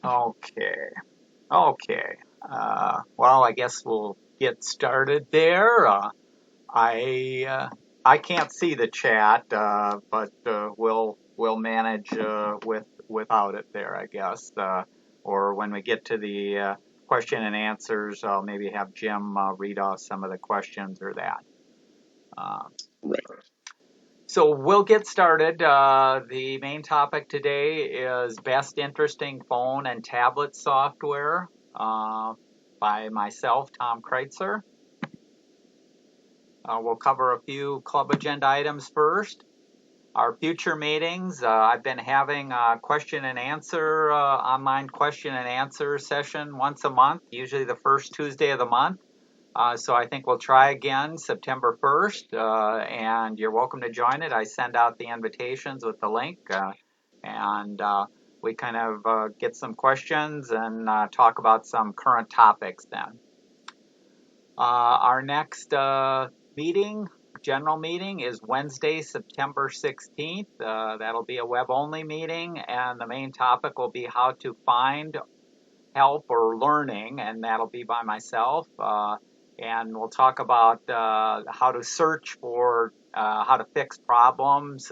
Okay. Okay. Well, I guess we'll get started there. I I can't see the chat, but we'll manage without it there, I guess. Or when we get to the question and answers, I'll maybe have Jim read off some of the questions or that. Uh, Right. So we'll get started. The main topic today is best interesting phone and tablet software by myself, Tom Kreuzer. We'll cover a few club agenda items first. Our future meetings, I've been having a question and answer, online question and answer session once a month, usually the first Tuesday of the month. So I think we'll try again September 1st, and you're welcome to join it. I send out the invitations with the link, and we kind of get some questions and talk about some current topics then. Our next meeting, general meeting, is Wednesday, September 16th. That'll be a web-only meeting, and the main topic will be how to find help or learning, and that'll be by myself. And we'll talk about how to search for how to fix problems,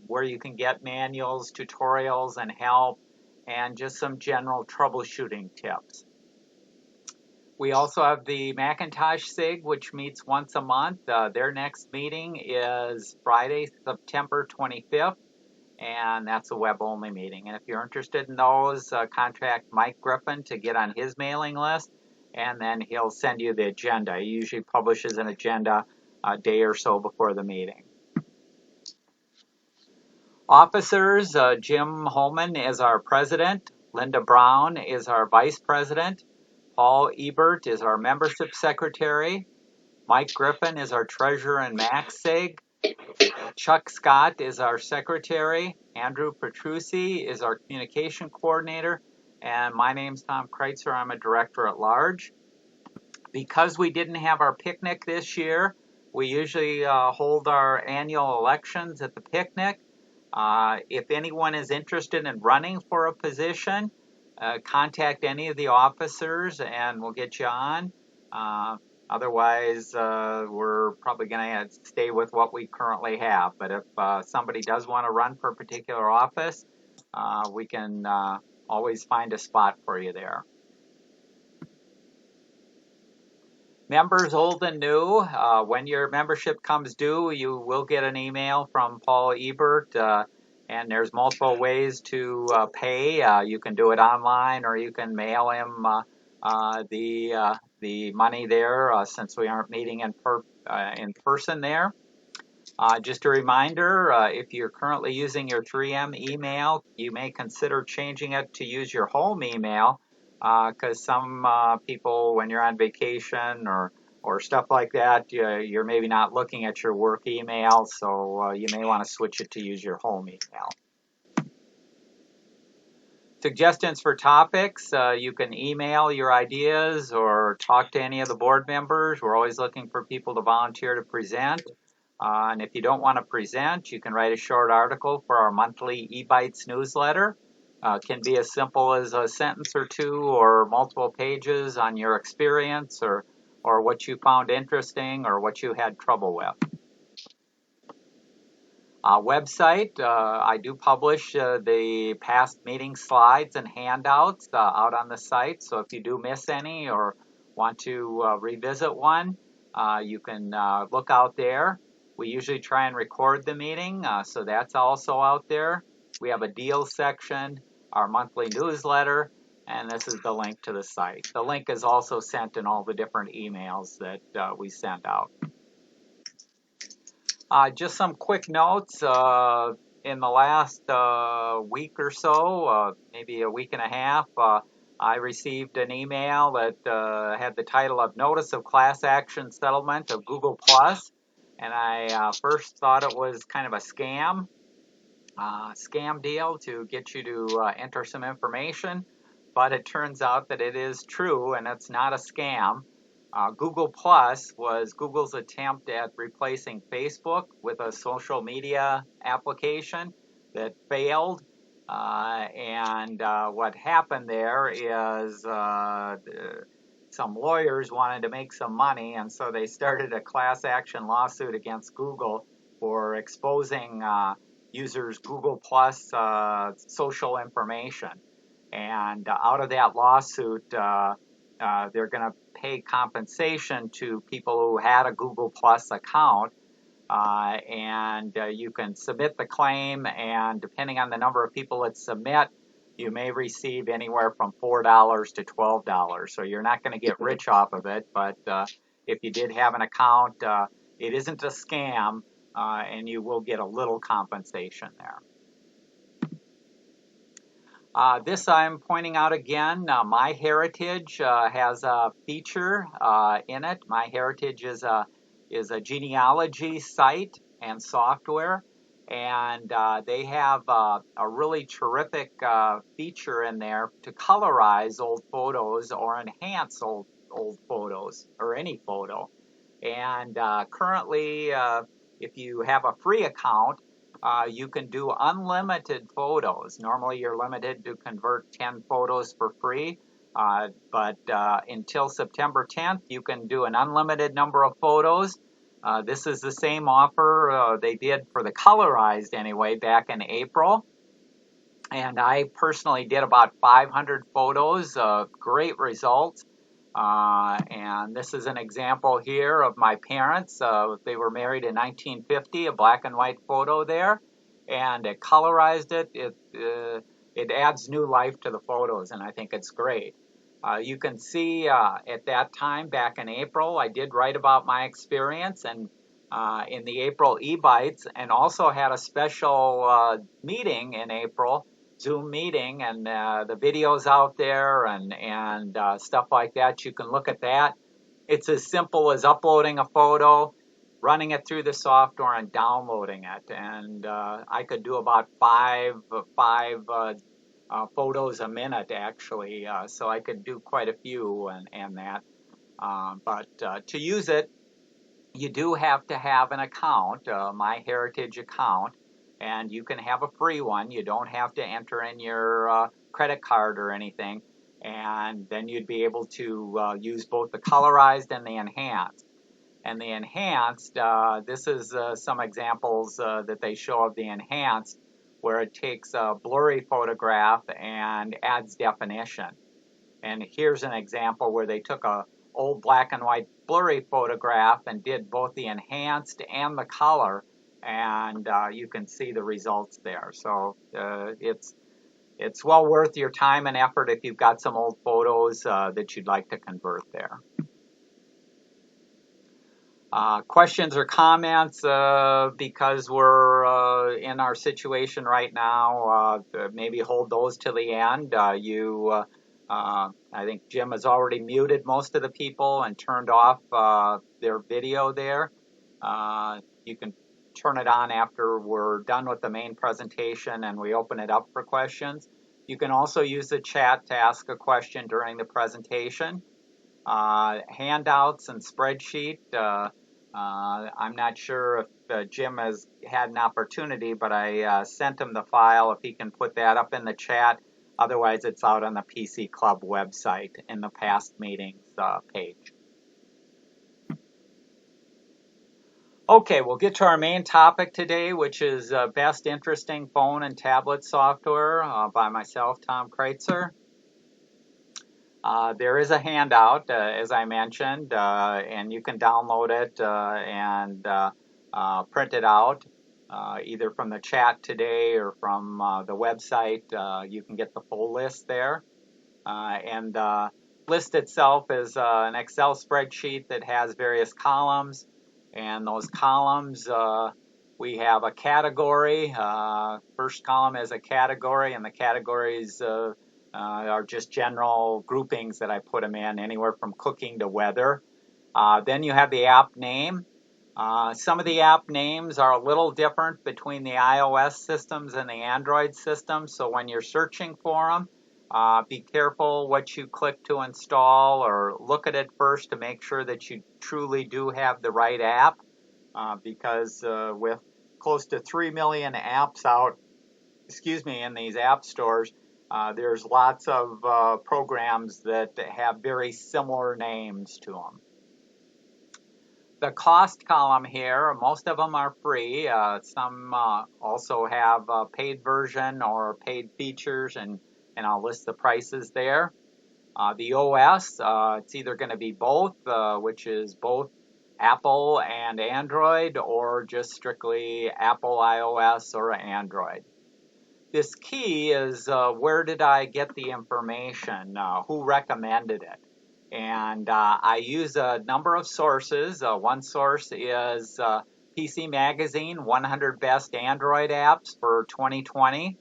where you can get manuals, tutorials, and help, and just some general troubleshooting tips. We also have the Macintosh SIG, which meets once a month. Their next meeting is Friday, September 25th, and that's a web-only meeting. And if you're interested in those, contact Mike Griffin to get on his mailing list, and then he'll send you the agenda. He usually publishes an agenda a day or so before the meeting. Officers, Jim Holman is our president. Linda Brown is our vice president. Paul Ebert is our membership secretary. Mike Griffin is our treasurer and MaxSig. Chuck Scott is our secretary. Andrew Petrucci is our communication coordinator. And my name's Tom Kreuzer. I'm a director at large. Because we didn't have our picnic this year, we usually hold our annual elections at the picnic. If anyone is interested in running for a position, contact any of the officers and we'll get you on. Otherwise, we're probably going to stay with what we currently have. But if somebody does want to run for a particular office, we can always find a spot for you there. Members old and new, when your membership comes due, you will get an email from Paul Ebert, and there's multiple ways to pay. You can do it online, or you can mail him the money there, since we aren't meeting in person there. Just a reminder, if you're currently using your 3M email, you may consider changing it to use your home email, because some people, when you're on vacation or stuff like that, you're maybe not looking at your work email, so you may want to switch it to use your home email. Suggestions for topics, you can email your ideas or talk to any of the board members. We're always looking for people to volunteer to present. And if you don't want to present, you can write a short article for our monthly eBytes newsletter. Can be as simple as a sentence or two or multiple pages on your experience or what you found interesting or what you had trouble with. Website, I do publish the past meeting slides and handouts out on the site. So if you do miss any or want to revisit one, you can look out there. We usually try and record the meeting, so that's also out there. We have a deals section, our monthly newsletter, and this is the link to the site. The link is also sent in all the different emails that we send out. Just some quick notes. In the last week or so, maybe a week and a half, I received an email that had the title of Notice of Class Action Settlement of Google+. And I first thought it was kind of a scam deal to get you to enter some information. But it turns out that it is true and it's not a scam. Google Plus was Google's attempt at replacing Facebook with a social media application that failed. And what happened there is some lawyers wanted to make some money, and so they started a class action lawsuit against Google for exposing users' Google Plus social information. And out of that lawsuit, they're going to pay compensation to people who had a Google Plus account. And you can submit the claim, and depending on the number of people that submit, you may receive anywhere from $4 to $12. So you're not going to get rich off of it, but if you did have an account, it isn't a scam, and you will get a little compensation there. This I'm pointing out again. MyHeritage has a feature in it. MyHeritage is a genealogy site and software, and they have a really terrific feature in there to colorize old photos or enhance old photos or any photo. And currently, if you have a free account, you can do unlimited photos. Normally, you're limited to convert 10 photos for free, but until September 10th, you can do an unlimited number of photos. This is the same offer they did for the colorized anyway back in April. And I personally did about 500 photos, great results. And this is an example here of my parents. They were married in 1950, a black and white photo there, and it colorized it. It adds new life to the photos, and I think it's great. You can see at that time, back in April, I did write about my experience and in the April e-bites, and also had a special meeting in April, Zoom meeting, and the videos out there and stuff like that. You can look at that. It's as simple as uploading a photo, running it through the software, and downloading it. And I could do about five photos a minute, actually. So I could do quite a few and that. But to use it, you do have to have an account, MyHeritage account, and you can have a free one. You don't have to enter in your credit card or anything, and then you'd be able to use both the colorized and the enhanced. And the enhanced, this is some examples that they show of the enhanced, where it takes a blurry photograph and adds definition. And here's an example where they took a old black and white blurry photograph and did both the enhanced and the color, and you can see the results there. So it's well worth your time and effort if you've got some old photos that you'd like to convert there. Questions or comments, because we're in our situation right now, maybe hold those to the end. I think Jim has already muted most of the people and turned off their video there. You can turn it on after we're done with the main presentation and we open it up for questions. You can also use the chat to ask a question during the presentation. Handouts and spreadsheet. I'm not sure if Jim has had an opportunity, but I sent him the file if he can put that up in the chat. Otherwise, it's out on the PC Club website in the past meetings page. Okay, we'll get to our main topic today, which is Best Interesting Phone and Tablet Software by myself, Tom Kreuzer. There is a handout, as I mentioned, and you can download it and print it out, either from the chat today or from the website. You can get the full list there. And the list itself is an Excel spreadsheet that has various columns. And those columns, we have a category. First column is a category, and the categories are just general groupings that I put them in, anywhere from cooking to weather. Then you have the app name. Some of the app names are a little different between the iOS systems and the Android systems, so when you're searching for them, be careful what you click to install, or look at it first to make sure that you truly do have the right app, because with close to 3 million apps out in these app stores, there's lots of programs that have very similar names to them. The cost column here, most of them are free. Some also have a paid version or paid features, and I'll list the prices there. The OS, it's either going to be both, which is both Apple and Android, or just strictly Apple iOS or Android. This key is where did I get the information? Who recommended it? And I use a number of sources. One source is PC Magazine, 100 Best Android Apps for 2020.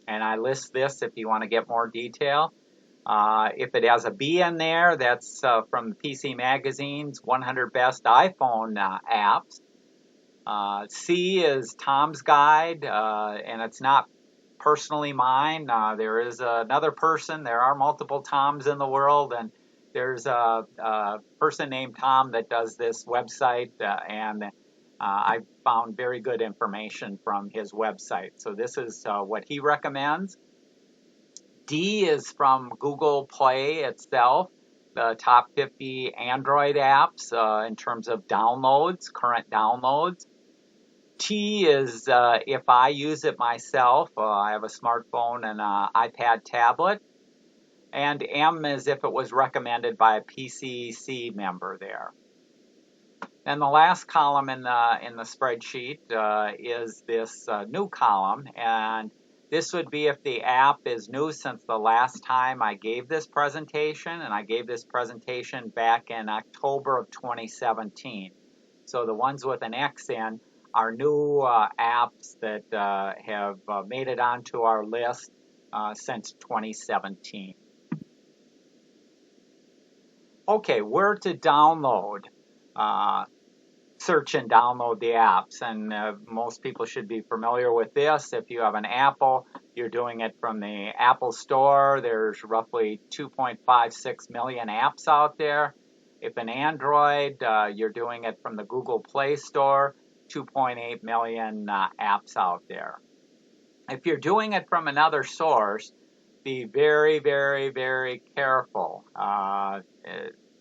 And I list this if you want to get more detail. If it has a B in there, that's from PC Magazine's 100 Best iPhone Apps. C is Tom's Guide, and it's not personally mine. There is another person. There are multiple Toms in the world, and there's a person named Tom that does this website, and I found very good information from his website. So this is what he recommends. D is from Google Play itself, the top 50 Android apps in terms of downloads, current downloads. T is if I use it myself. I have a smartphone and an iPad tablet. And M is if it was recommended by a PCC member there. And the last column in the spreadsheet is this new column, and this would be if the app is new since the last time I gave this presentation, and I gave this presentation back in October of 2017. So the ones with an X in are new apps that have made it onto our list since 2017. Okay, where to download? Search and download the apps, and most people should be familiar with this. If you have an Apple, you're doing it from the Apple Store. There's roughly 2.56 million apps out there. If an Android, you're doing it from the Google Play Store, 2.8 million apps out there. If you're doing it from another source, be very, very, very careful,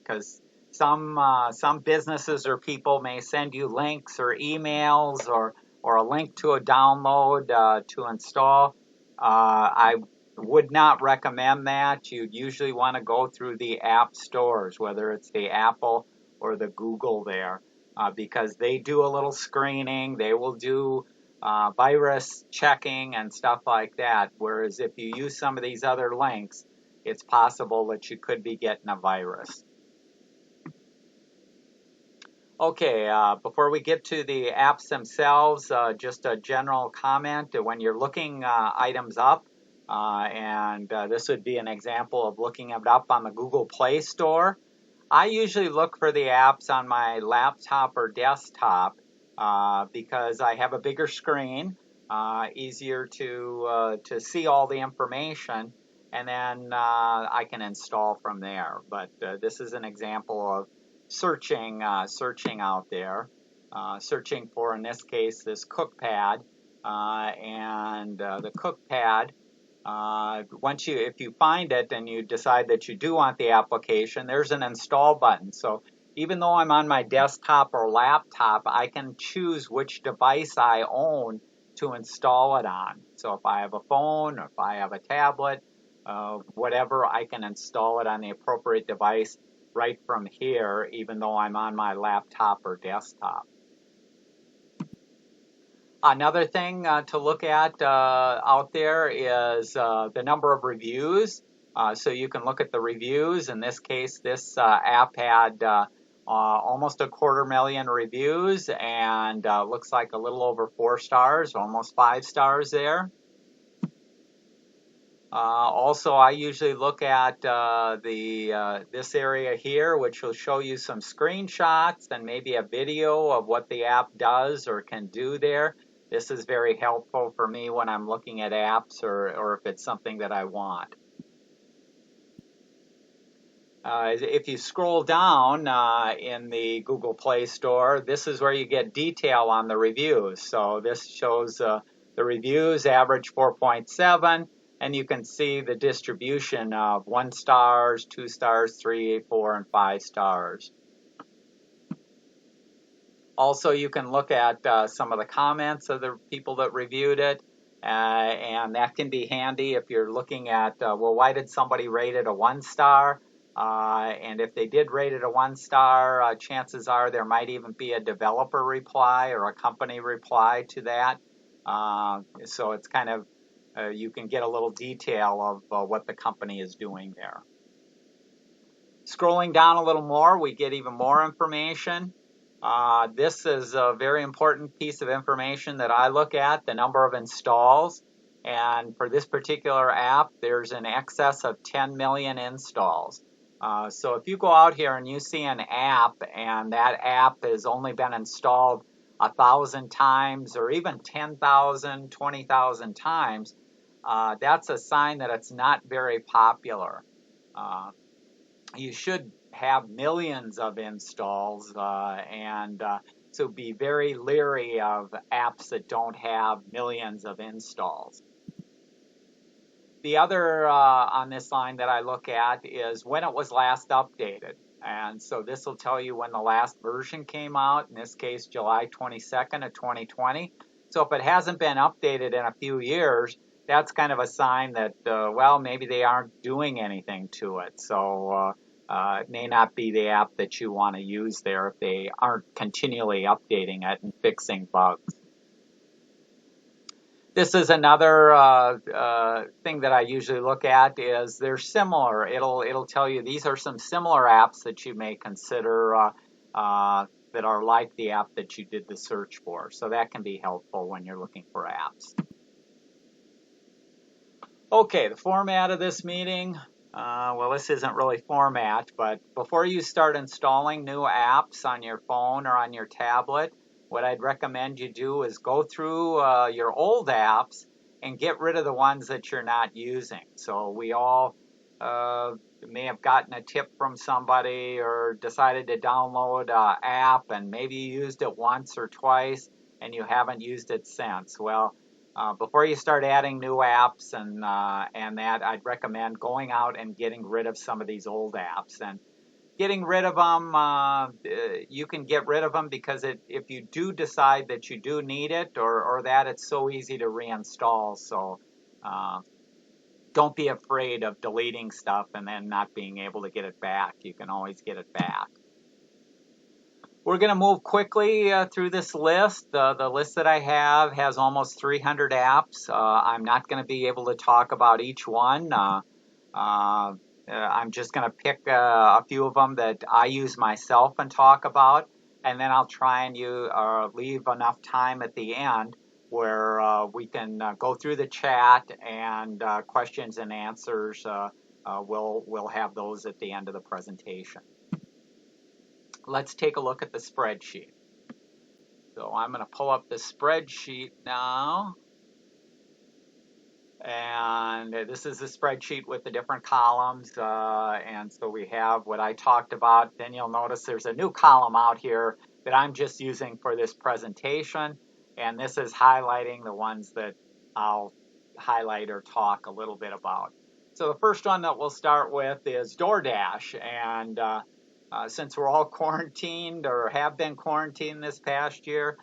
because some businesses or people may send you links or emails or a link to a download to install. I would not recommend that. You'd usually want to go through the app stores, whether it's the Apple or the Google there, because they do a little screening. They will do virus checking and stuff like that. Whereas if you use some of these other links, it's possible that you could be getting a virus. Okay, before we get to the apps themselves, just a general comment. When you're looking items up, and this would be an example of looking it up on the Google Play Store, I usually look for the apps on my laptop or desktop because I have a bigger screen, easier to see all the information, and then I can install from there. But this is an example of searching out there, searching for, in this case, this CookPad, and the CookPad. If you find it and you decide that you do want the application, there's an install button. So even though I'm on my desktop or laptop, I can choose which device I own to install it on. So if I have a phone, or if I have a tablet, whatever, I can install it on the appropriate device right from here, even though I'm on my laptop or desktop. Another thing to look at out there is the number of reviews. So you can look at the reviews. In this case, this app had almost 250,000 reviews, and looks like a little over 4 stars, almost 5 stars there. Also, I usually look at this area here, which will show you some screenshots and maybe a video of what the app does or can do there. This is very helpful for me when I'm looking at apps or if it's something that I want. If you scroll down in the Google Play Store, this is where you get detail on the reviews. So this shows The reviews average 4.7, and you can see the distribution of 1 stars, 2 stars, 3, 4, and 5 stars. Also, you can look at some of the comments of the people that reviewed it, and that can be handy if you're looking at, well, why did somebody rate it a 1 star? And if they did rate it a 1 star, chances are there might even be a developer reply or a company reply to that. So it's kind of, you can get a little detail of what the company is doing there. Scrolling down a little more, we get even more information. This is a very important piece of information that I look at, the number of installs. And for this particular app, there's an excess of 10 million installs. So if you go out here and you see an app and that app has only been installed 1,000 times or even 10,000, 20,000 times, that's a sign that it's not very popular. You should have millions of installs, and so be very leery of apps that don't have millions of installs. The other on this line that I look at is when it was last updated. And so this will tell you when the last version came out, in this case, July 22nd of 2020. So if it hasn't been updated in a few years, that's kind of a sign that, well, maybe they aren't doing anything to it. So it may not be the app that you want to use there if they aren't continually updating it and fixing bugs. This is another thing that I usually look at is they're similar. It'll tell you these are some similar apps that you may consider that are like the app that you did the search for. So that can be helpful when you're looking for apps. Okay, the format of this meeting. Well, this isn't really format, but before you start installing new apps on your phone or on your tablet, what I'd recommend you do is go through your old apps and get rid of the ones that you're not using. So we all may have gotten a tip from somebody or decided to download an app and maybe you used it once or twice and you haven't used it since. Well, before you start adding new apps and that, I'd recommend going out and getting rid of some of these old apps. And getting rid of them, you can get rid of them because if you do decide that you do need it or that, it's so easy to reinstall. So don't be afraid of deleting stuff and then not being able to get it back. You can always get it back. We're going to move quickly through this list. The list that I have has almost 300 apps. I'm not going to be able to talk about each one. I'm just going to pick a few of them that I use myself and talk about, and then I'll try and leave enough time at the end where we can go through the chat and questions and answers. We'll have those at the end of the presentation. Let's take a look at the spreadsheet. So I'm going to pull up the spreadsheet now. And this is the spreadsheet with the different columns. And so we have what I talked about. Then you'll notice there's a new column out here that I'm just using for this presentation. And this is highlighting the ones that I'll highlight or talk a little bit about. So the first one that we'll start with is DoorDash. And since we're all quarantined or have been quarantined this past year,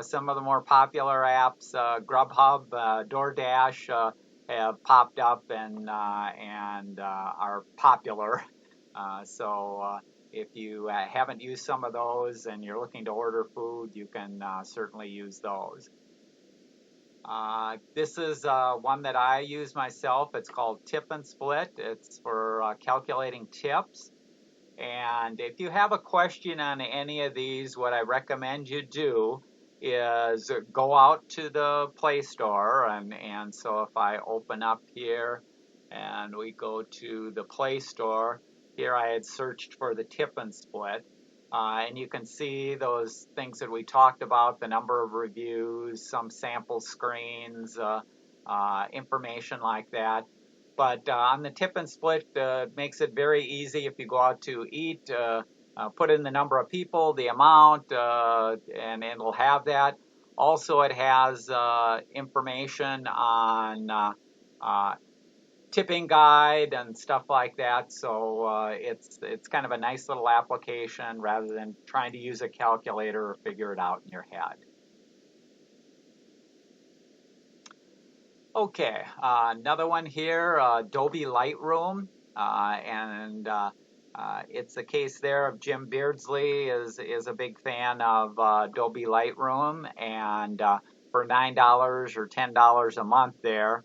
some of the more popular apps, Grubhub, DoorDash, have popped up and are popular. So if you haven't used some of those and you're looking to order food, you can certainly use those. This is one that I use myself. It's called Tip and Split. It's for calculating tips. And if you have a question on any of these, what I recommend you do is go out to the Play Store. And so if I open up here and we go to the Play Store, here I had searched for the Tip and Split. And you can see those things that we talked about, the number of reviews, some sample screens, information like that. But on the Tip and Split, it makes it very easy if you go out to eat, put in the number of people, the amount, and it'll have that. Also, it has information on tipping guide and stuff like that. So it's kind of a nice little application rather than trying to use a calculator or figure it out in your head. Okay, another one here, Adobe Lightroom, it's the case there of Jim Beardsley is a big fan of Adobe Lightroom, and for $9 or $10 a month there,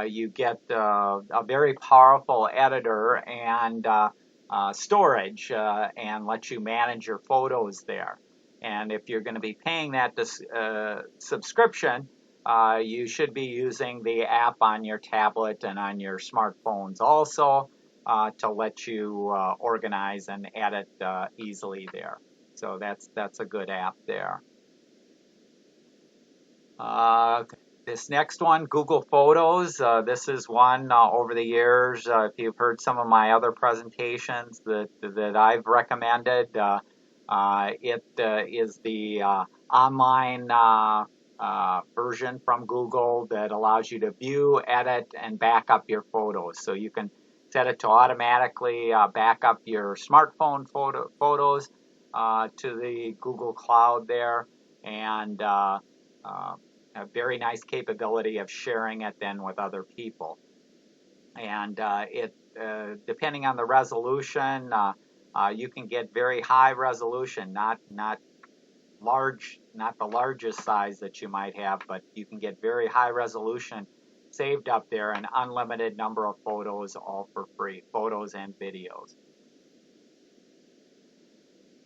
you get a very powerful editor and storage, and lets you manage your photos there. And if you're going to be paying that subscription, you should be using the app on your tablet and on your smartphones also to let you organize and edit easily there. So that's a good app there. This next one, Google Photos. This is one over the years, if you've heard some of my other presentations that I've recommended, it is the online version from Google that allows you to view, edit, and back up your photos. So you can set it to automatically back up your smartphone photos to the Google Cloud there, and a very nice capability of sharing it then with other people. And depending on the resolution, you can get very high resolution, not large, not the largest size that you might have, but you can get very high resolution saved up there, an unlimited number of photos, all for free, photos and videos.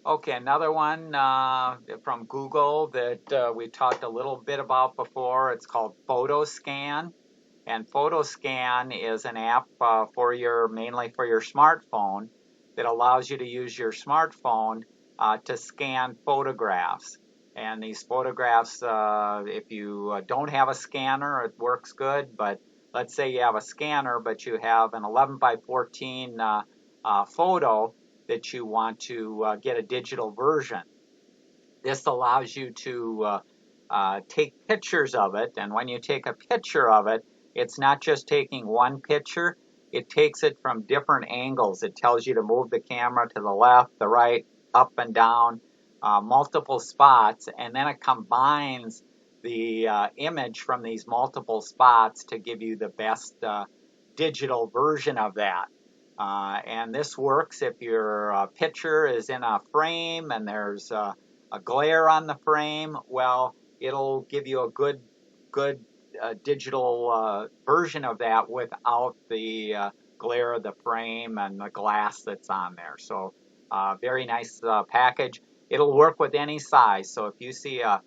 Okay, another one from Google that we talked a little bit about before. It's called PhotoScan, and PhotoScan is an app mainly for your smartphone that allows you to use your smartphone to scan photographs. And these photographs, if you don't have a scanner, it works good. But let's say you have a scanner, but you have an 11 by 14 photo that you want to get a digital version. This allows you to take pictures of it, and when you take a picture of it, it's not just taking one picture, it takes it from different angles. It tells you to move the camera to the left, the right, up and down, multiple spots, and then it combines the image from these multiple spots to give you the best digital version of that. And this works if your picture is in a frame and there's a glare on the frame. Well, it'll give you a good digital version of that without the glare of the frame and the glass that's on there. So very nice package. It'll work with any size. So if you see a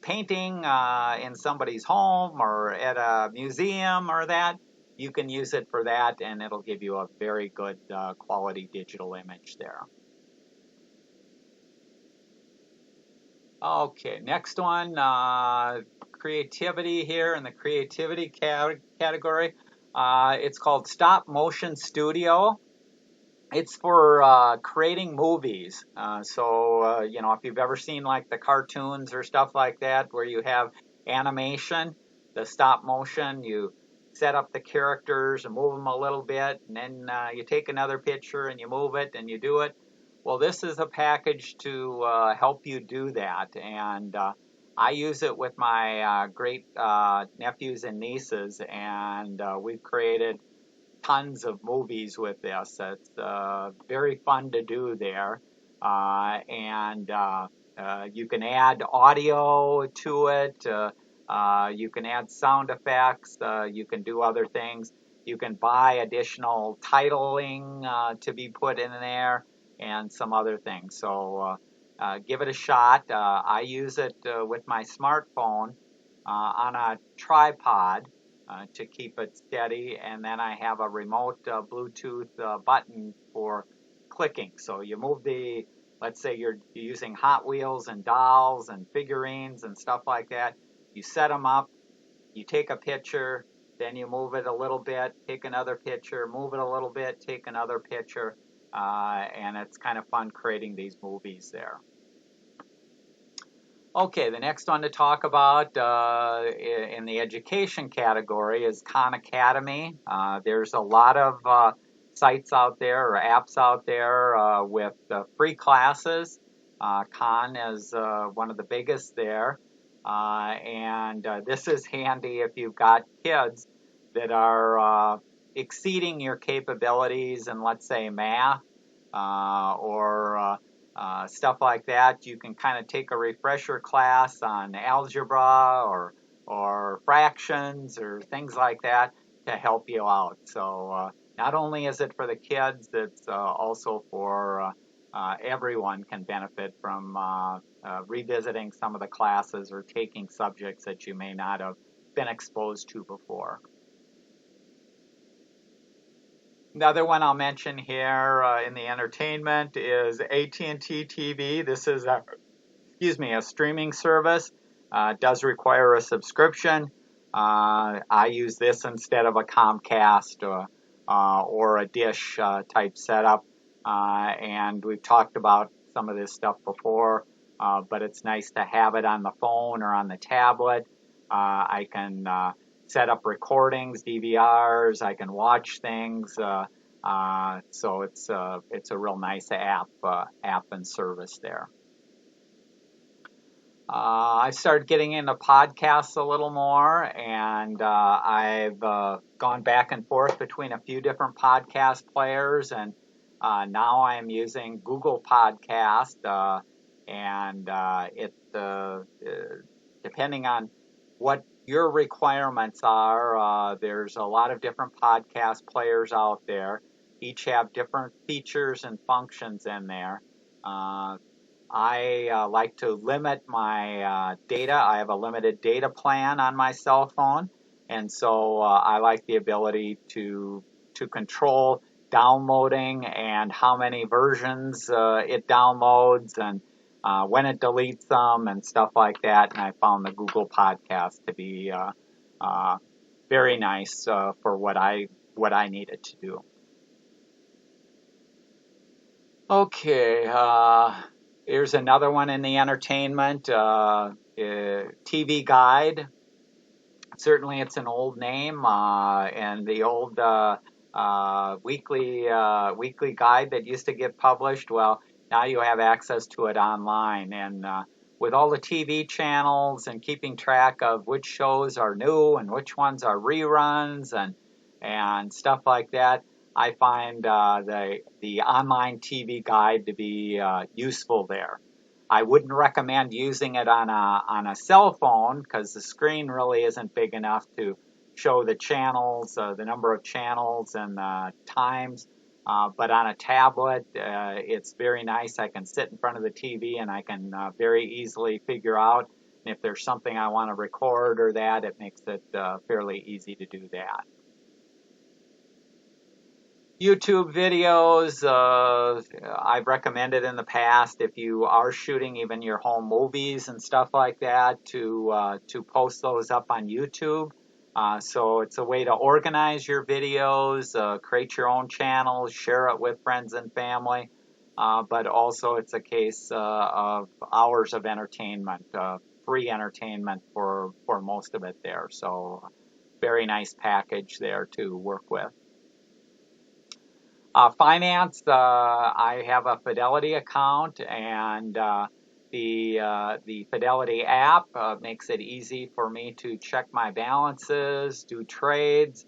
painting in somebody's home or at a museum or that, you can use it for that, and it'll give you a very good quality digital image there. Okay, next one, creativity here in the creativity category. It's called Stop Motion Studio. It's for creating movies. You know, if you've ever seen like the cartoons or stuff like that where you have animation, the stop motion, you set up the characters and move them a little bit, and then you take another picture and you move it and you do it. Well, this is a package to help you do that, and I use it with my great nephews and nieces, and we've created tons of movies with this. It's very fun to do there, and you can add audio to it. You can add sound effects. You can do other things. You can buy additional titling to be put in there and some other things. So give it a shot. I use it with my smartphone on a tripod to keep it steady, and then I have a remote Bluetooth button for clicking. So you move let's say you're using Hot Wheels and dolls and figurines and stuff like that. You set them up, you take a picture, then you move it a little bit, take another picture, move it a little bit, take another picture, and it's kind of fun creating these movies there. Okay, the next one to talk about in the education category is Khan Academy. There's a lot of sites out there or apps out there with free classes. Khan is one of the biggest there. And this is handy if you've got kids that are exceeding your capabilities in, let's say, math or stuff like that. You can kind of take a refresher class on algebra or fractions or things like that to help you out. So not only is it for the kids, it's also for everyone can benefit from revisiting some of the classes or taking subjects that you may not have been exposed to before. Another one I'll mention here in the entertainment is AT&T TV. This is a streaming service. It does require a subscription. I use this instead of a Comcast or a Dish type setup. And we've talked about some of this stuff before, but it's nice to have it on the phone or on the tablet. I can set up recordings, DVRs. I can watch things. So it's a real nice app and service there. I started getting into podcasts a little more, and I've gone back and forth between a few different podcast players, and now I am using Google Podcast, and depending on what your requirements are, there's a lot of different podcast players out there. Each have different features and functions in there. I like to limit my data. I have a limited data plan on my cell phone, and so I like the ability to control downloading and how many versions it downloads and when it deletes them and stuff like that. And I found the Google Podcast to be very nice for what I needed to do. Okay. Here's another one in the entertainment, TV Guide. Certainly it's an old name, and the old weekly guide that used to get published, well, now you have access to it online. And with all the TV channels and keeping track of which shows are new and which ones are reruns and stuff like that, I find the online TV guide to be useful there. I wouldn't recommend using it on a cell phone because the screen really isn't big enough to show the channels, the number of channels and times. But on a tablet, it's very nice. I can sit in front of the TV and I can very easily figure out if there's something I want to record or that. It makes it fairly easy to do that. YouTube videos, I've recommended in the past if you are shooting even your home movies and stuff like that to post those up on YouTube. So it's a way to organize your videos, create your own channels, share it with friends and family, but also it's a case of hours of entertainment, free entertainment for most of it there. So very nice package there to work with. Finance, I have a Fidelity account, and the Fidelity app makes it easy for me to check my balances, do trades,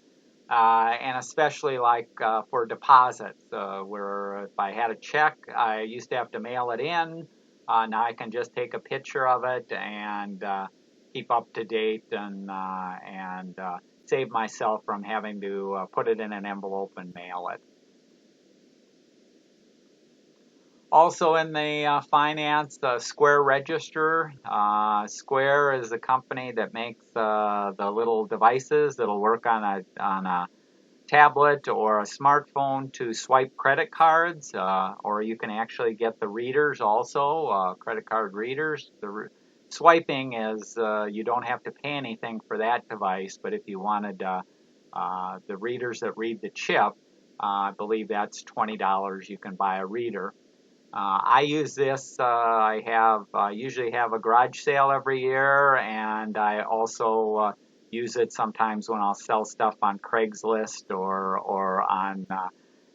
and especially like for deposits, where if I had a check, I used to have to mail it in. Now I can just take a picture of it and keep up to date and save myself from having to put it in an envelope and mail it. Also in the finance, Square Register. Square is a company that makes the little devices that'll work on a tablet or a smartphone to swipe credit cards, or you can actually get the readers also, credit card readers. Swiping is you don't have to pay anything for that device, but if you wanted the readers that read the chip, I believe that's $20 you can buy a reader. I use this. I usually have a garage sale every year, and I also use it sometimes when I'll sell stuff on Craigslist or on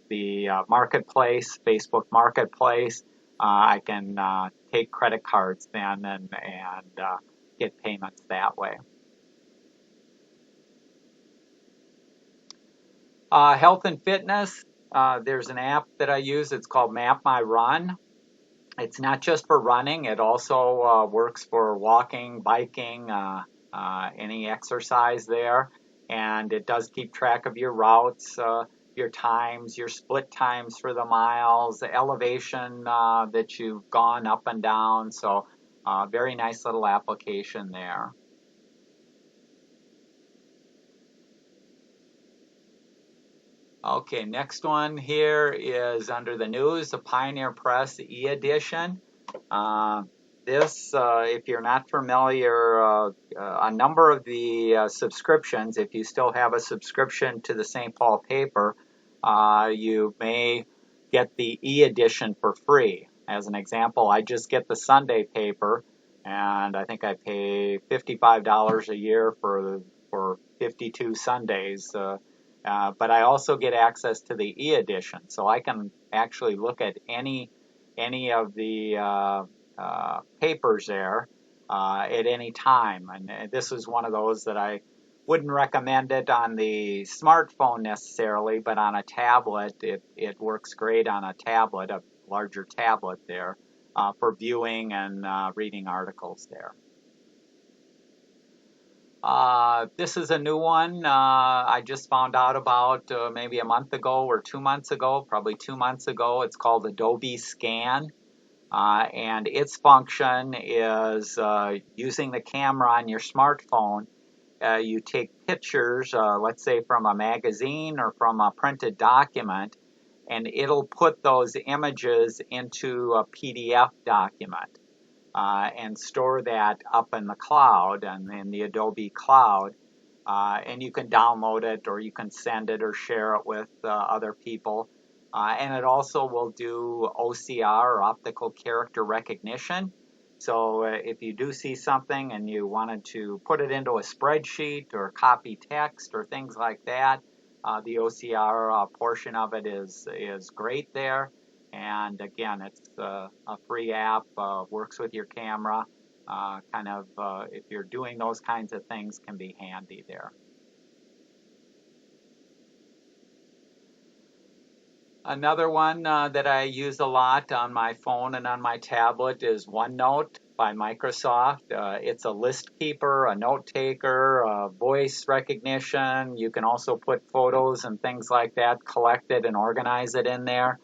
the marketplace, Facebook Marketplace. I can take credit cards then and get payments that way. Health and fitness. There's an app that I use. It's called Map My Run. It's not just for running. It also works for walking, biking, any exercise there. And it does keep track of your routes, your times, your split times for the miles, the elevation that you've gone up and down. So very nice little application there. Okay, next one here is under the news, the Pioneer Press e-edition. This, if you're not familiar, a number of the subscriptions, if you still have a subscription to the St. Paul paper, you may get the e-edition for free. As an example, I just get the Sunday paper, and I think I pay $55 a year for 52 Sundays. But I also get access to the e-edition, so I can actually look at any of the papers there at any time. And this is one of those that I wouldn't recommend it on the smartphone necessarily, but on a tablet, it works great on a tablet, a larger tablet there, for viewing and reading articles there. This is a new one I just found out about maybe a month ago or 2 months ago, probably 2 months ago. It's called Adobe Scan, and its function is using the camera on your smartphone. You take pictures, let's say from a magazine or from a printed document, and it'll put those images into a PDF document. And store that up in the cloud and in the Adobe cloud. And you can download it or you can send it or share it with other people. And it also will do OCR, or optical character recognition. So if you do see something and you wanted to put it into a spreadsheet or copy text or things like that, the OCR portion of it is great there. And again, it's a free app, works with your camera, if you're doing those kinds of things, can be handy there. Another one that I use a lot on my phone and on my tablet is OneNote by Microsoft. It's a list keeper, a note taker, voice recognition. You can also put photos and things like that, collect it and organize it in there.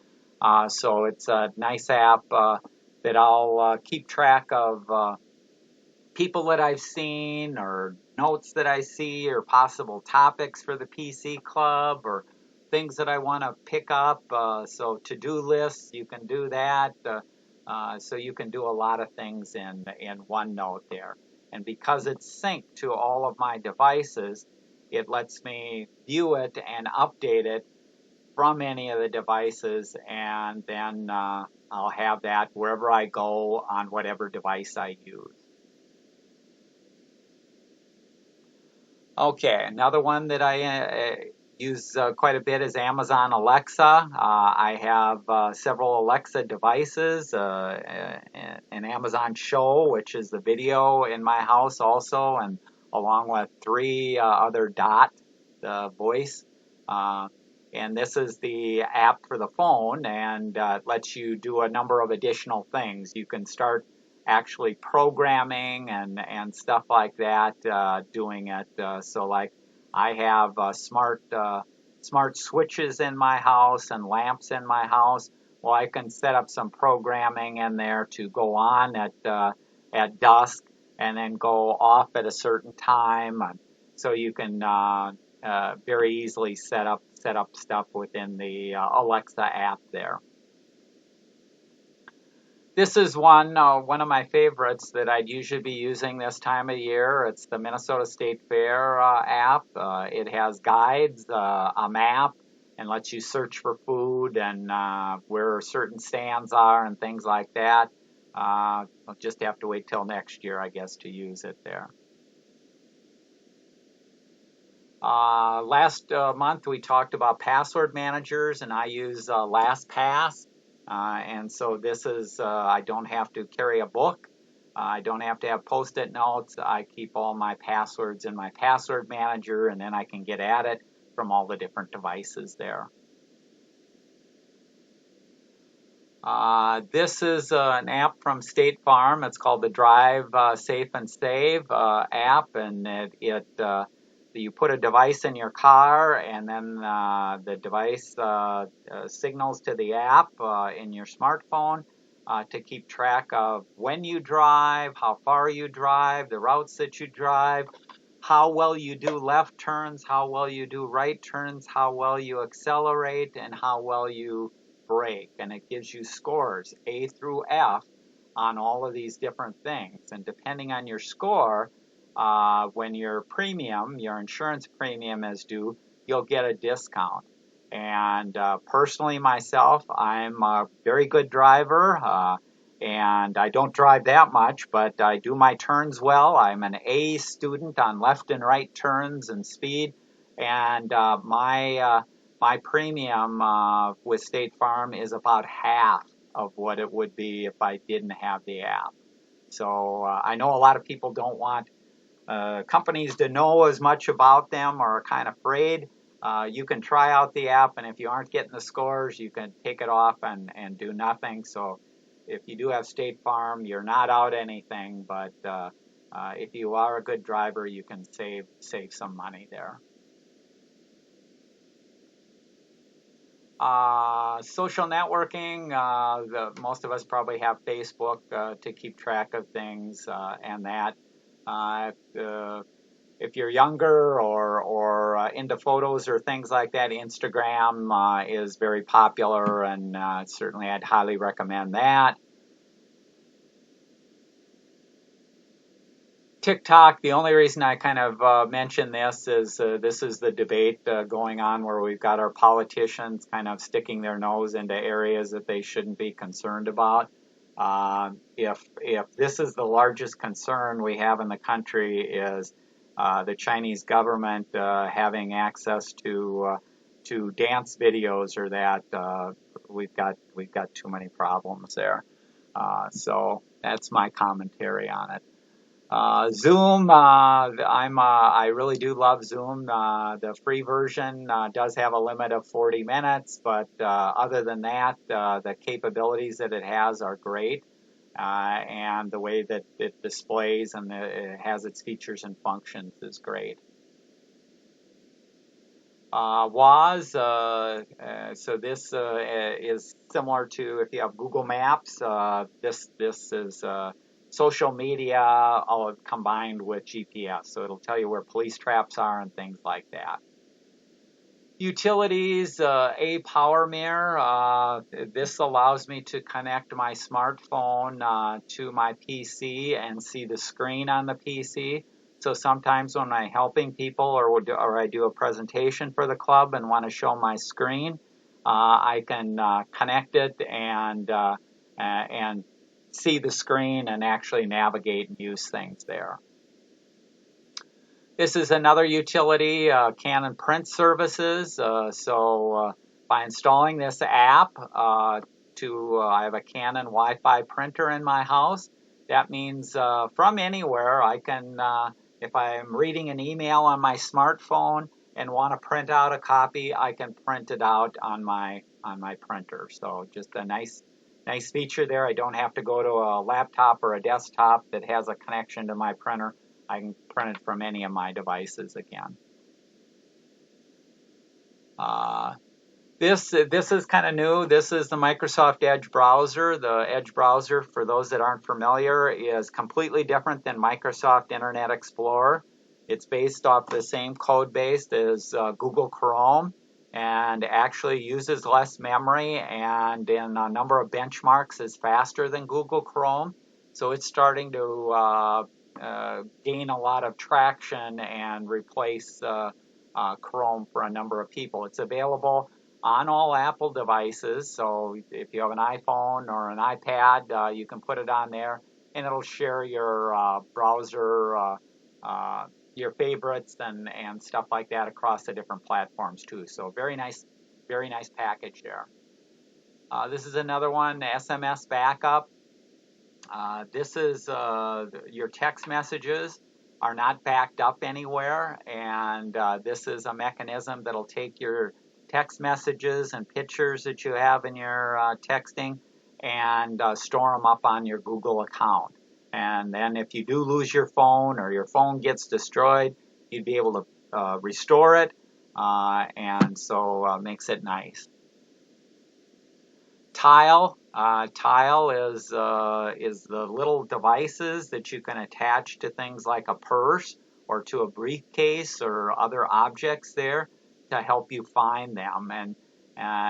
So it's a nice app that I'll keep track of people that I've seen or notes that I see or possible topics for the PC club or things that I want to pick up. So to-do lists, you can do that. So you can do a lot of things in OneNote there. And because it's synced to all of my devices, it lets me view it and update it from any of the devices, and then I'll have that wherever I go on whatever device I use. Okay, another one that I use quite a bit is Amazon Alexa. I have several Alexa devices, an Amazon Show, which is the video in my house also, and along with 3 other Dot, the voice. And this is the app for the phone, and it lets you do a number of additional things. You can start actually programming and stuff like that, doing it. So like I have smart switches in my house and lamps in my house. Well, I can set up some programming in there to go on at dusk and then go off at a certain time. So you can very easily set up stuff within the Alexa app there. This is one of my favorites that I'd usually be using this time of year. It's the Minnesota State Fair app. It has guides, a map, and lets you search for food road and where certain stands are and things like that. I'll just have to wait till next year, I guess, to use it there. Last month we talked about password managers, and I use LastPass. And so this is, I don't have to carry a book. I don't have to have post-it notes. I keep all my passwords in my password manager, and then I can get at it from all the different devices there. This is an app from State Farm. It's called the Drive Safe and Save app, and you put a device in your car, and then the device signals to the app in your smartphone to keep track of when you drive, how far you drive, the routes that you drive, how well you do left turns, how well you do right turns, how well you accelerate, and how well you brake. And it gives you scores, A through F, on all of these different things. And depending on your score, when your insurance premium is due, you'll get a discount. And personally myself, I'm a very good driver, and I don't drive that much, but I do my turns well. I'm an A student on left and right turns and speed, and my premium with State Farm is about half of what it would be if I didn't have the app. So I know a lot of people don't want companies to know as much about them or are kind of afraid. You can try out the app, and if you aren't getting the scores, you can take it off and do nothing. So if you do have State Farm, you're not out anything, but if you are a good driver, you can save some money there. Social networking, most of us probably have Facebook to keep track of things and that. If you're younger or into photos or things like that, Instagram is very popular, and certainly I'd highly recommend that. TikTok, the only reason I kind of mention this is the debate going on where we've got our politicians kind of sticking their nose into areas that they shouldn't be concerned about. If this is the largest concern we have in the country is the Chinese government having access to dance videos or that, we've got too many problems there. So that's my commentary on it. Zoom, I really do love Zoom. The free version does have a limit of 40 minutes, but other than that, the capabilities that it has are great, and the way that it displays and it has its features and functions is great. WAS, so this is similar to if you have Google Maps. This is social media all combined with GPS, so it'll tell you where police traps are and things like that. Utilities, a power mirror. This allows me to connect my smartphone to my PC and see the screen on the PC. So sometimes when I'm helping people or I do a presentation for the club and want to show my screen, I can connect it and see the screen and actually navigate and use things there. This is another utility, Canon Print Services. So by installing this app, I have a Canon Wi-Fi printer in my house. That means from anywhere I can, if I'm reading an email on my smartphone and want to print out a copy, I can print it out on my printer. So just a nice feature there. I don't have to go to a laptop or a desktop that has a connection to my printer. I can print it from any of my devices again. This is kind of new. This is the Microsoft Edge browser. The Edge browser, for those that aren't familiar, is completely different than Microsoft Internet Explorer. It's based off the same code base as Google Chrome, and actually uses less memory, and in a number of benchmarks is faster than Google Chrome. So it's starting to gain a lot of traction and replace Chrome for a number of people. It's available on all Apple devices. So if you have an iPhone or an iPad, you can put it on there, and it'll share your browser, your favorites, and stuff like that across the different platforms too. So very nice package there. This is another one, SMS backup. This is your text messages are not backed up anywhere, and this is a mechanism that'll take your text messages and pictures that you have in your texting and store them up on your Google account. And then if you do lose your phone or your phone gets destroyed, you'd be able to restore it, and so makes it nice. Tile. Tile is the little devices that you can attach to things like a purse or to a briefcase or other objects there to help you find them. And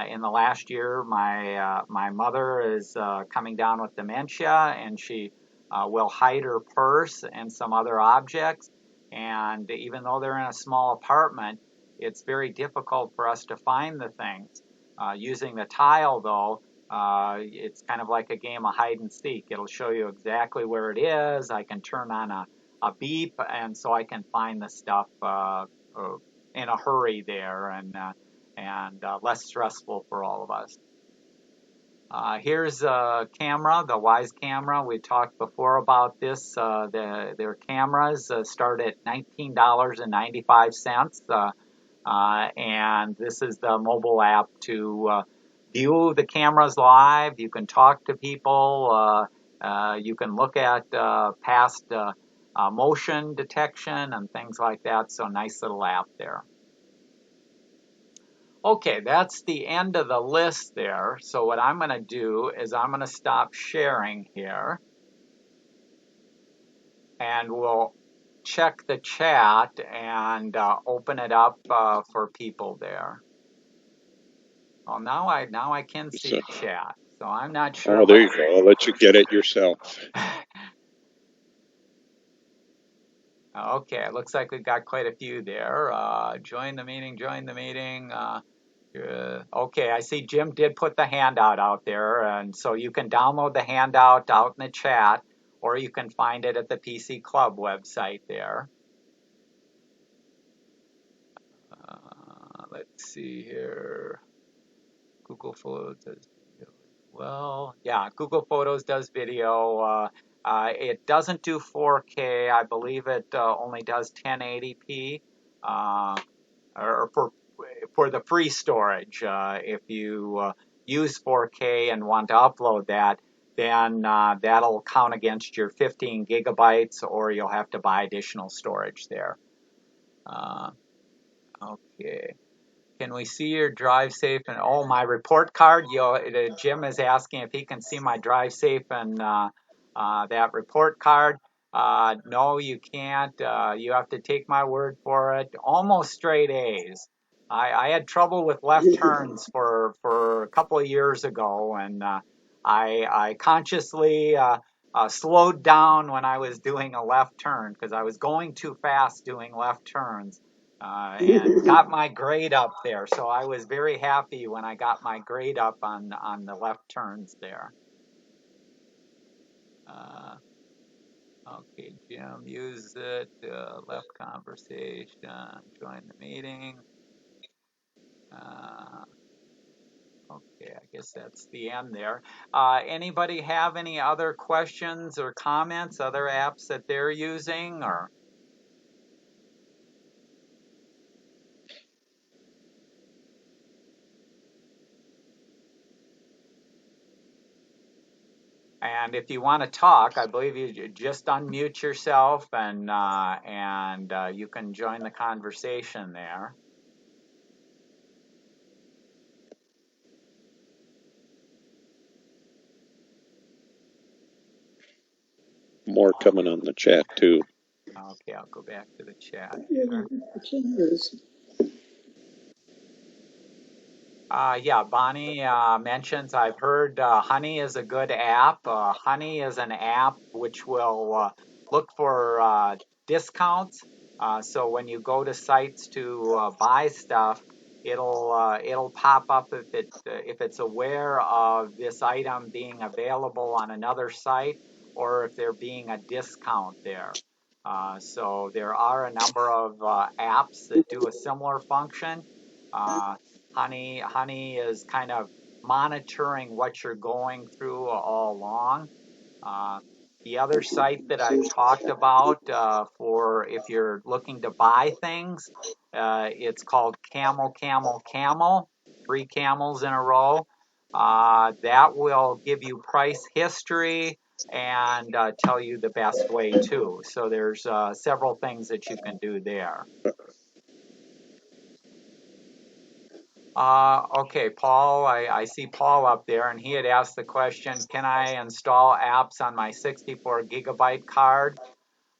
in the last year, my mother is coming down with dementia, and she will hide her purse and some other objects. And even though they're in a small apartment, it's very difficult for us to find the things. Using the tile, though, it's kind of like a game of hide and seek. It'll show you exactly where it is. I can turn on a beep, and so I can find the stuff in a hurry there, and less stressful for all of us. Here's a camera, the Wise camera. We talked before about this. Their cameras start at $19.95. And this is the mobile app to view the cameras live. You can talk to people. You can look at past motion detection and things like that. So nice little app there. Okay, that's the end of the list there. So what I'm going to do is I'm going to stop sharing here, and we'll check the chat and open it up for people there. Well, now I can see chat, so I'm not sure. Oh, there you go. I'll let you get it yourself. Okay, it looks like we've got quite a few there. Join the meeting. Okay, I see Jim did put the handout out there, and so you can download the handout out in the chat, or you can find it at the PC Club website there. Let's see here. Google Photos does video as well. Yeah, Google Photos does video. It doesn't do 4K. I believe it only does 1080p, or for the free storage. If you use 4K and want to upload that, then that'll count against your 15 gigabytes, or you'll have to buy additional storage there. Okay. Can we see your drive safe? And oh, my report card. Jim is asking if he can see my drive safe and that report card. No, you can't. You have to take my word for it. Almost straight A's. I had trouble with left turns for a couple of years ago, and I consciously slowed down when I was doing a left turn because I was going too fast doing left turns. And got my grade up there. So I was very happy when I got my grade up on the left turns there. Okay, Jim, use it, left conversation, join the meeting. Okay, I guess that's the end there. Anybody have any other questions or comments, other apps that they're using, or? And if you want to talk, I believe you just unmute yourself, and you can join the conversation there. More coming on the chat too. Okay, I'll go back to the chat here. Yeah, Bonnie mentions, I've heard Honey is a good app. Honey is an app which will look for discounts. So when you go to sites to buy stuff, it'll pop up if it's aware of this item being available on another site, or if there being a discount there. So there are a number of apps that do a similar function. Uh, Honey is kind of monitoring what you're going through all along. Uh, the other site that I've talked about for if you're looking to buy things, it's called Camel Camel Camel, 3 camels in a row. That will give you price history and tell you the best way too. So there's several things that you can do there. Okay, Paul, I see Paul up there, and he had asked the question, can I install apps on my 64 gigabyte card?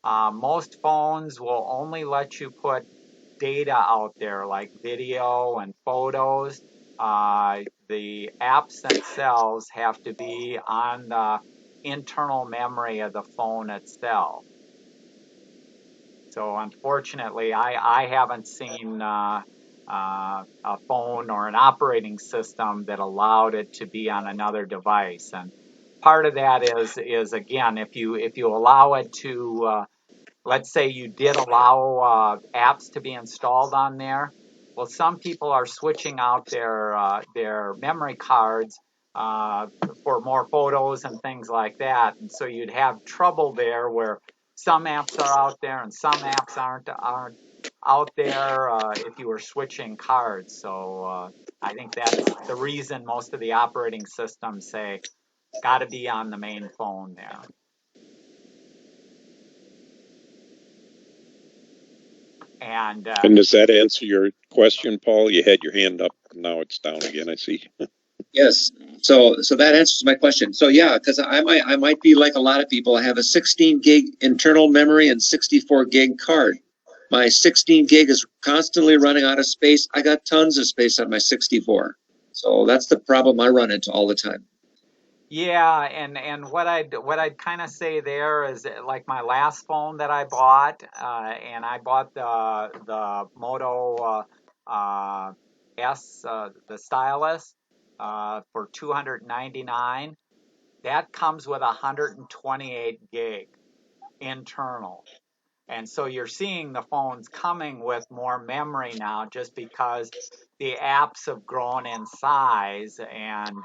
Most phones will only let you put data out there, like video and photos. The apps themselves have to be on the internal memory of the phone itself. So unfortunately, I haven't seen a phone or an operating system that allowed it to be on another device. And part of that is again, if you allow it to, let's say you did allow apps to be installed on there. Well, some people are switching out their memory cards uh, for more photos and things like that, and so you'd have trouble there where some apps are out there and some apps aren't out there if you were switching cards. So I think that's the reason most of the operating systems say got to be on the main phone there. And does that answer your question, Paul? You had your hand up, now it's down again, I see. Yes. So that answers my question. So yeah, because I might be like a lot of people. I have a 16 gig internal memory and 64 gig card. My 16 gig is constantly running out of space. I got tons of space on my 64. So that's the problem I run into all the time. Yeah, and what I'd kind of say there is like my last phone that I bought, and I bought the Moto S, the stylus, for 299. That comes with 128 gig internal. And so you're seeing the phones coming with more memory now just because the apps have grown in size. And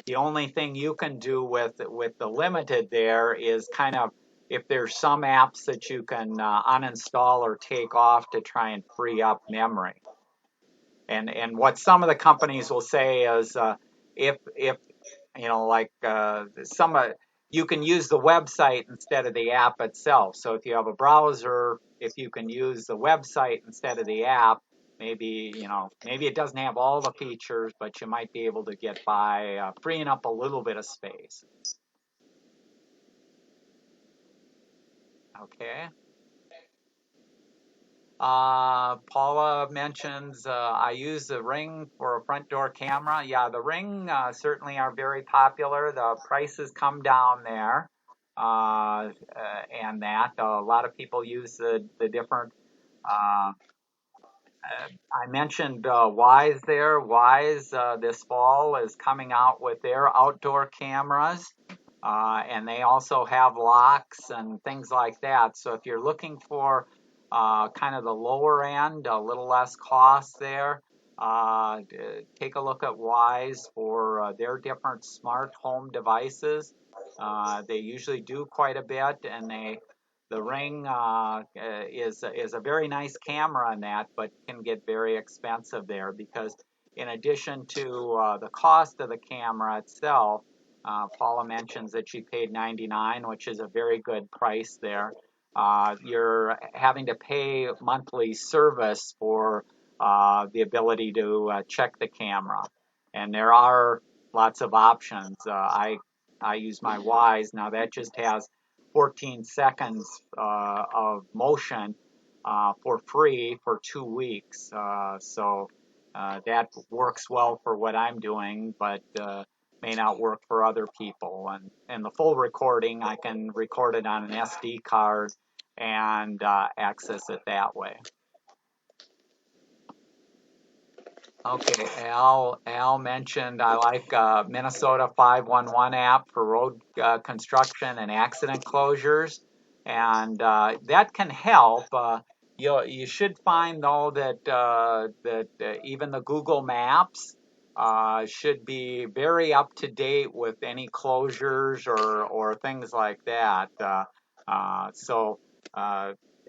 the only thing you can do with the limited there is kind of if there's some apps that you can uninstall or take off to try and free up memory. And what some of the companies will say is if like you can use the website instead of the app itself. So if you have a browser, if you can use the website instead of the app, maybe it doesn't have all the features, but you might be able to get by freeing up a little bit of space. Okay. Paula mentions I use the Ring for a front door camera. Yeah, the Ring certainly are very popular. The prices come down there, and that a lot of people use the different. Uh, I mentioned Wise there. Wise this fall is coming out with their outdoor cameras, and they also have locks and things like that. So if you're looking for kind of the lower end, a little less cost there, take a look at Wise for their different smart home devices. They usually do quite a bit, and the Ring is a very nice camera in that, but can get very expensive there because in addition to the cost of the camera itself, Paula mentions that she paid $99, which is a very good price there. You're having to pay monthly service for the ability to check the camera, and there are lots of options. I use my Wise now. That just has 14 seconds of motion for free for 2 weeks. So that works well for what I'm doing, but may not work for other people. And the full recording, I can record it on an SD card and access it that way. Okay, Al mentioned I like Minnesota 511 app for road construction and accident closures, and that can help. You should find though that even the Google Maps should be very up to date with any closures or things like that. So.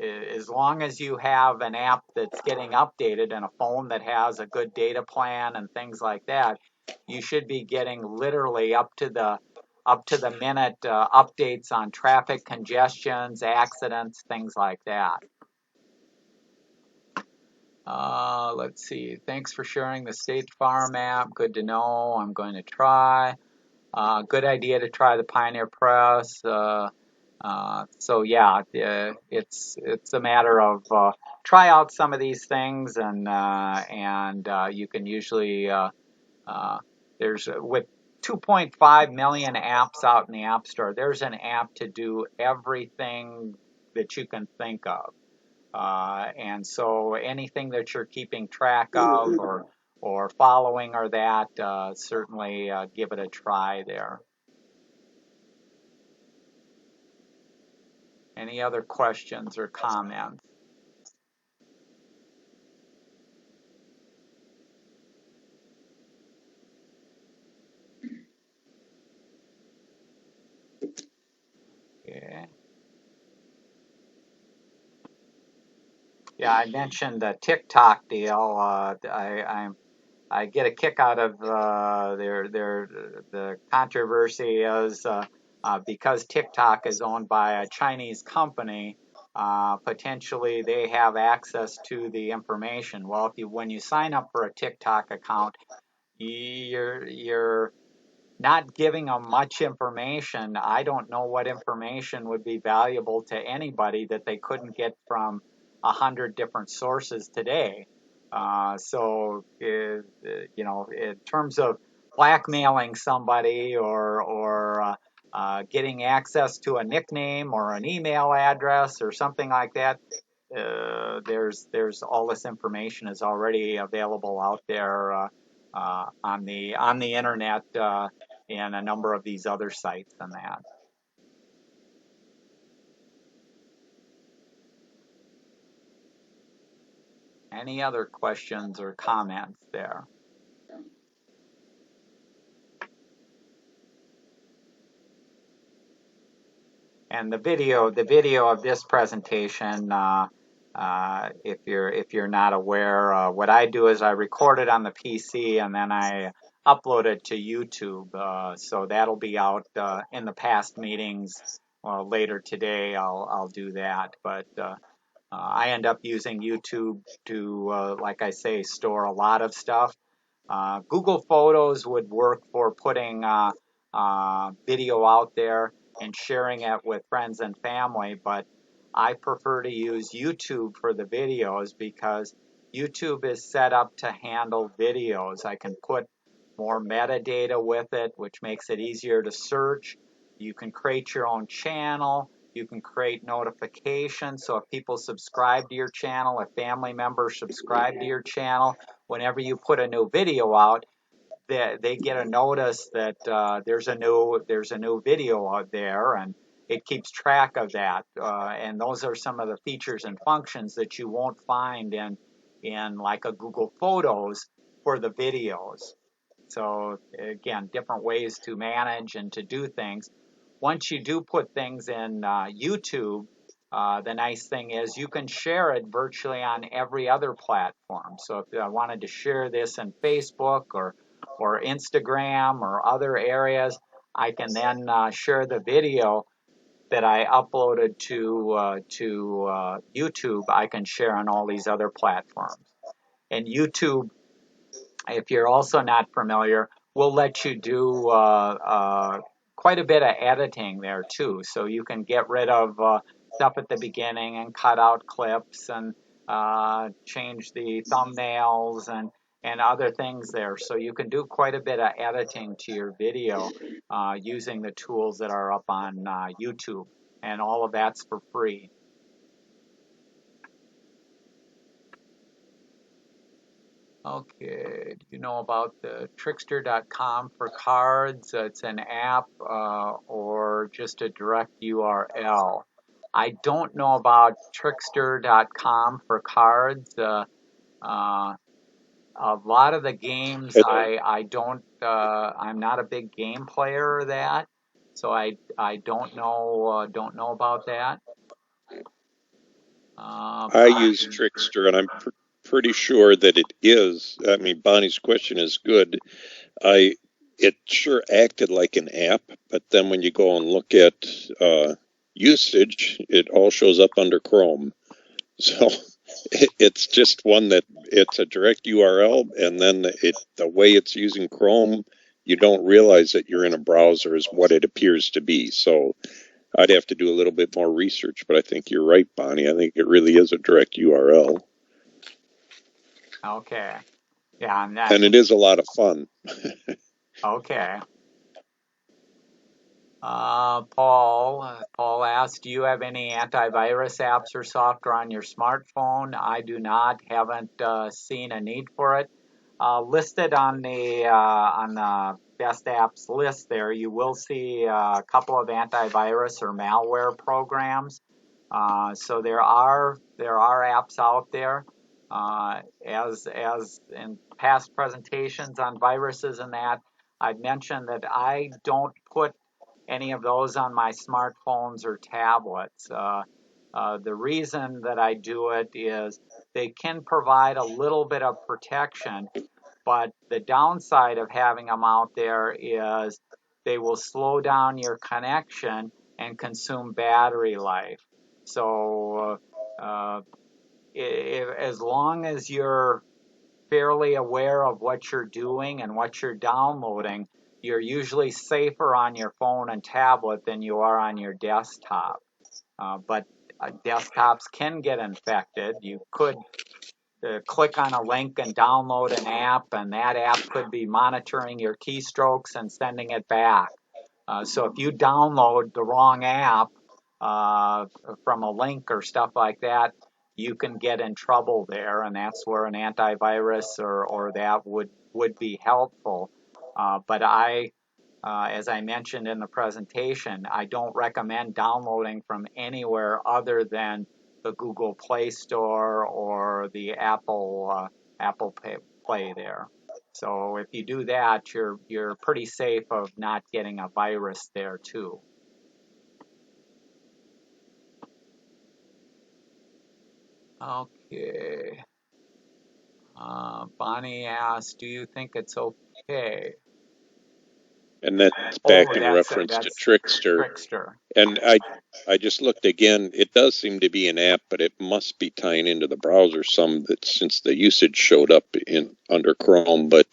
As long as you have an app that's getting updated and a phone that has a good data plan and things like that, you should be getting literally up to the minute updates on traffic congestions, accidents, things like that. Let's see. Thanks for sharing the State Farm app. Good to know. I'm going to try. Good idea to try the Pioneer Press. So yeah, it's a matter of try out some of these things, and you can usually there's with 2.5 million apps out in the App Store. There's an app to do everything that you can think of, and so anything that you're keeping track of or following or that, certainly give it a try there. Any other questions or comments? Okay. Yeah, I mentioned the TikTok deal. I get a kick out of the controversy is because TikTok is owned by a Chinese company. Potentially, they have access to the information. Well, when you sign up for a TikTok account, you're not giving them much information. I don't know what information would be valuable to anybody that they couldn't get from 100 different sources today. So, in terms of blackmailing somebody or getting access to a nickname or an email address or something like that, there's all this information is already available out there on the internet and a number of these other sites than that. Any other questions or comments there? And the video of this presentation, if you're not aware, what I do is I record it on the PC and then I upload it to YouTube. So that'll be out in the past meetings. Later today, I'll do that. But I end up using YouTube to, like I say, store a lot of stuff. Google Photos would work for putting video out there and sharing it with friends and family, but I prefer to use YouTube for the videos because YouTube is set up to handle videos. I can put more metadata with it, which makes it easier to search. You can create your own channel. You can create notifications. So if people subscribe to your channel, if family members subscribe to your channel, whenever you put a new video out, they get a notice that there's a new video out there, and it keeps track of that. And those are some of the features and functions that you won't find in like a Google Photos for the videos. So again, different ways to manage and to do things. Once you do put things in YouTube, the nice thing is you can share it virtually on every other platform. So if I wanted to share this in Facebook or Instagram or other areas, I can then share the video that I uploaded to YouTube. I can share on all these other platforms. And YouTube, if you're also not familiar, will let you do quite a bit of editing there too. So you can get rid of stuff at the beginning and cut out clips and change the thumbnails and other things there. So you can do quite a bit of editing to your video using the tools that are up on YouTube. And all of that's for free. Okay, do you know about the Trickster.com for cards? It's an app or just a direct URL. I don't know about Trickster.com for cards. A lot of the games It, I don't I'm not a big game player of that, so I don't know about that. I use Trickster, and I'm pretty sure that it is. I mean, Bonnie's question is good. It sure acted like an app, but then when you go and look at usage, it all shows up under Chrome. So it's just one that it's a direct URL, and then the way it's using Chrome, you don't realize that you're in a browser is what it appears to be. So I'd have to do a little bit more research, but I think you're right, Bonnie. I think it really is a direct URL. Okay. Yeah, and it is a lot of fun. Okay. Paul asked, do you have any antivirus apps or software on your smartphone? I do not, haven't seen a need for it. Listed on the best apps list there, you will see a couple of antivirus or malware programs. So there are apps out there. As in past presentations on viruses and that, I've mentioned that I don't put any of those on my smartphones or tablets. The reason that I do it is they can provide a little bit of protection, but the downside of having them out there is they will slow down your connection and consume battery life. So as long as you're fairly aware of what you're doing and what you're downloading, you're usually safer on your phone and tablet than you are on your desktop. But desktops can get infected. You could click on a link and download an app, and that app could be monitoring your keystrokes and sending it back. So if you download the wrong app from a link or stuff like that, you can get in trouble there, and that's where an antivirus or that would be helpful. But as I mentioned in the presentation, I don't recommend downloading from anywhere other than the Google Play Store or the Apple Play there. So if you do that, you're pretty safe of not getting a virus there too. Okay. Bonnie asked, do you think it's okay? And that's back in reference to Trickster. And I just looked again. It does seem to be an app, but it must be tying into the browser some that since the usage showed up under Chrome. But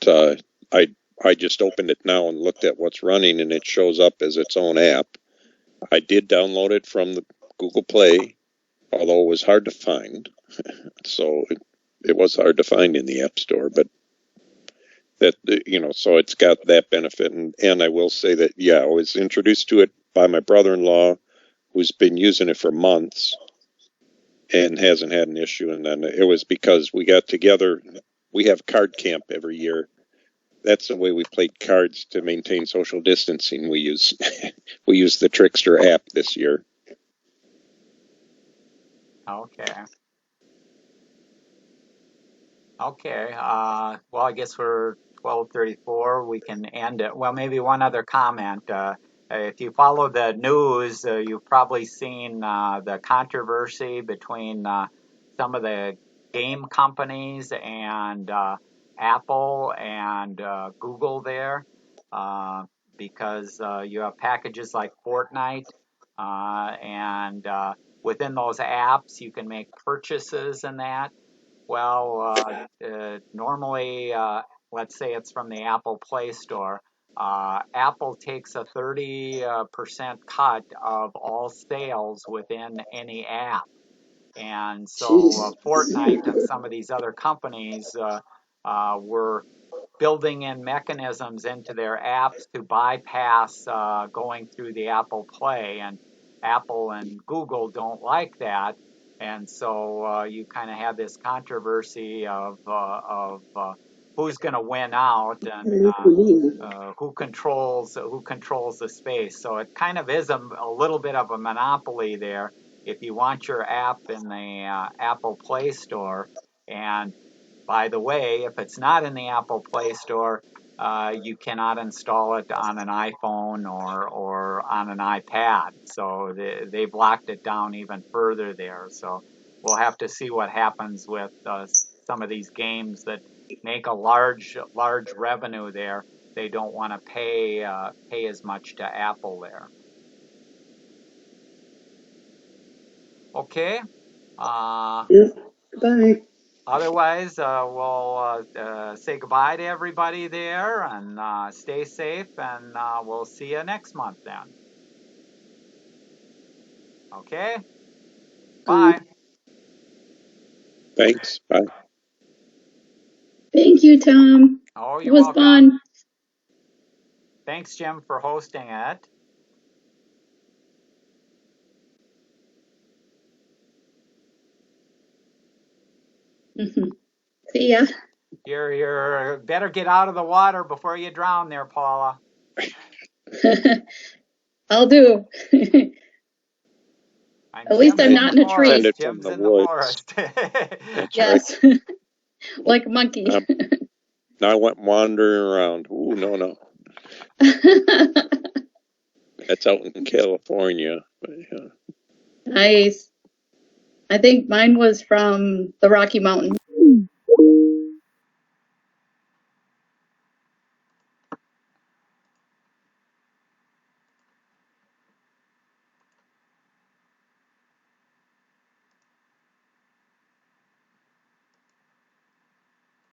I just opened it now and looked at what's running, and it shows up as its own app. I did download it from the Google Play, although it was hard to find. So it was hard to find in the App Store, but that, so it's got that benefit. And I will say that, yeah, I was introduced to it by my brother-in-law, who's been using it for months and hasn't had an issue. And then it was because we got together. We have card camp every year. That's the way we played cards to maintain social distancing. We use the Trickster app this year. Okay. Well, I guess we're 12:34. We can end it. Well, maybe one other comment. If you follow the news, you've probably seen the controversy between some of the game companies and Apple and Google there, because you have packages like Fortnite, and within those apps, you can make purchases in that. Well, normally, let's say it's from the Apple Play Store. Apple takes a 30% cut of all sales within any app. And so Fortnite and some of these other companies were building in mechanisms into their apps to bypass going through the Apple Play. And Apple and Google don't like that. And so you kind of have this controversy of who's going to win out and who controls the space. So it kind of is a little bit of a monopoly there. If you want your app in the Apple Play Store, and by the way, if it's not in the Apple Play Store, you cannot install it on an iPhone or on an iPad. So they've locked it down even further there. So we'll have to see what happens with some of these games that make a large revenue there. They don't want to pay as much to Apple there. Okay. Bye. Otherwise, we'll say goodbye to everybody there and stay safe, and we'll see you next month then. Okay? Bye. Thanks. Bye. Thank you, Tom. Oh, you're it was welcome. Fun. Thanks, Jim, for hosting it. See ya. You're better get out of the water before you drown there, Paula. I'll do. At least I'm not in a tree. Send it Jim's from in the the woods. forest. That's yes. right. Like a monkey. Now I went wandering around. Ooh, no. That's out in California. But, yeah. Nice. I think mine was from the Rocky Mountains.